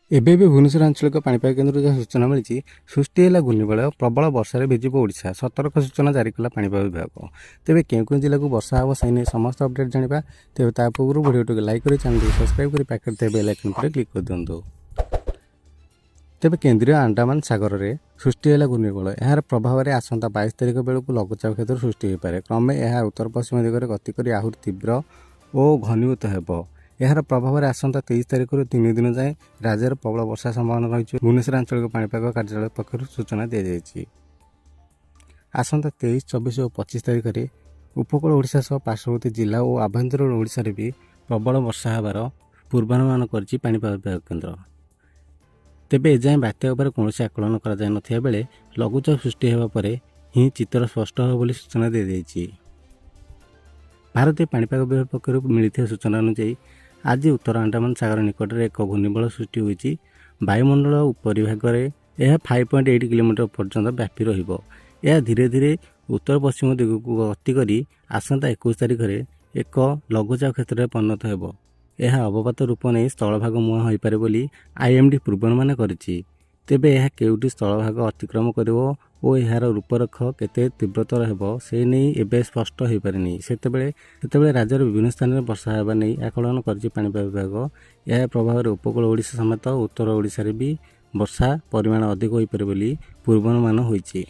ଏବେ ବି ଭୁବନେଶ୍ୱର ଆଞ୍ଚଳିକ ପାଣିପାଗ କେନ୍ଦ୍ରରୁ ଯାହା ସୂଚନା ମିଳିଛି, ସୃଷ୍ଟି ହେଲା ଘୂର୍ଣ୍ଣିବଳୟ, ପ୍ରବଳ ବର୍ଷାରେ ଭିଜିବ ଓଡ଼ିଶା, ସତର୍କ ସୂଚନା ଜାରି କଲା ପାଣିପାଗ ବିଭାଗ। ତେବେ କେଉଁ କେଉଁ ଜିଲ୍ଲାକୁ ବର୍ଷା ହେବ ସେ ନେଇ ସମସ୍ତ ଅପଡେଟ୍ ଜାଣିବା। ତେବେ ତା ପୂର୍ବରୁ ଭିଡ଼ିଓଟିକୁ ଲାଇକ୍ କରି ଚ୍ୟାନେଲକୁ ସବସ୍କ୍ରାଇବ୍ କରି ପାଖରେ ଥିବା ବେଲ୍ ଆଇକନ୍ ଉପରେ କ୍ଲିକ୍ କରିଦିଅନ୍ତୁ। ତେବେ କେନ୍ଦ୍ରୀୟ ଆଣ୍ଡାମାନ ସାଗରରେ ସୃଷ୍ଟି ହେଲା ଘୂର୍ଣ୍ଣିବଳୟ। ଏହାର ପ୍ରଭାବରେ ଆସନ୍ତା 22 ତାରିଖ ବେଳକୁ ଲଘୁଚାପ କ୍ଷେତ୍ର ସୃଷ୍ଟି ହୋଇପାରେ। କ୍ରମେ ଏହା ଉତ୍ତର ପଶ୍ଚିମ ଦିଗରେ ଗତି କରି ଆହୁରି ତୀବ୍ର ଓ ଘନୀଭୂତ ହେବ। ଏହାର ପ୍ରଭାବରେ ଆସନ୍ତା 23 ତାରିଖରୁ 3 ଦିନ ଯାଏଁ ରାଜ୍ୟରେ ପ୍ରବଳ ବର୍ଷା ସମ୍ଭାବନା ରହିଛି। ଭୁବନେଶ୍ୱର ଆଞ୍ଚଳିକ ପାଣିପାଗ କାର୍ଯ୍ୟାଳୟ ପକ୍ଷରୁ ସୂଚନା ଦିଆଯାଇଛି। ଆସନ୍ତା 23, 24 ଓ 25 ତାରିଖରେ ଉପକୂଳ ଓଡ଼ିଶା ସହ ପାର୍ଶ୍ୱବର୍ତ୍ତୀ ଜିଲ୍ଲା ଓ ଆଭ୍ୟନ୍ତରୀଣ ଓଡ଼ିଶାରେ ବି ପ୍ରବଳ ବର୍ଷା ହେବାର ପୂର୍ବାନୁମାନ କରିଛି ପାଣିପାଗ ବିଭାଗ କେନ୍ଦ୍ର। ତେବେ ଏଯାଏଁ ବାତ୍ୟା ଉପରେ କୌଣସି ଆକଳନ କରାଯାଇନଥିବା ବେଳେ ଲଘୁଚାପ ସୃଷ୍ଟି ହେବା ପରେ ହିଁ ଚିତ୍ର ସ୍ପଷ୍ଟ ହେବ ବୋଲି ସୂଚନା ଦିଆଯାଇଛି। ଭାରତୀୟ ପାଣିପାଗ ବିଭାଗ ପକ୍ଷରୁ ମିଳିଥିବା ସୂଚନା ଅନୁଯାୟୀ ଆଜି ଉତ୍ତର ଆଣ୍ଡାମାନ ସାଗର ନିକଟରେ ଏକ ଘୂର୍ଣ୍ଣିବଳୟ ସୃଷ୍ଟି ହୋଇଛି। ବାୟୁମଣ୍ଡଳ ଉପରିଭାଗରେ ଏହା 5.8 କିଲୋମିଟର ପର୍ଯ୍ୟନ୍ତ ବ୍ୟାପି ରହିବ। ଏହା ଧୀରେ ଧୀରେ ଉତ୍ତର ପଶ୍ଚିମ ଦିଗକୁ ଗତି କରି ଆସନ୍ତା 21 ତାରିଖରେ ଏକ ଲଘୁଚାପ କ୍ଷେତ୍ରରେ ପରିଣତ ହେବ। ଏହା ଅବପାତ ରୂପ ନେଇ ସ୍ଥଳଭାଗ ମୁହାଁ ହୋଇପାରେ ବୋଲି IMD ପୂର୍ବାନୁମାନ କରିଛି। ତେବେ ଏହା କେଉଁଠି ସ୍ଥଳଭାଗ ଅତିକ୍ରମ କରିବ ଓ ଏହାର ରୂପରେଖ କେତେ ତୀବ୍ରତର ହେବ ସେ ନେଇ ଏବେ ସ୍ପଷ୍ଟ ହୋଇପାରିନି। ସେତେବେଳେ ରାଜ୍ୟର ବିଭିନ୍ନ ସ୍ଥାନରେ ବର୍ଷା ହେବା ନେଇ ଆକଳନ କରିଛି ପାଣିପାଗ ବିଭାଗ। ଏହା ପ୍ରଭାବରେ ଉପକୂଳ ଓଡ଼ିଶା ସମେତ ଉତ୍ତର ଓଡ଼ିଶାରେ ବି ବର୍ଷା ପରିମାଣ ଅଧିକ ହୋଇପାରେ ବୋଲି ପୂର୍ବାନୁମାନ ହୋଇଛି।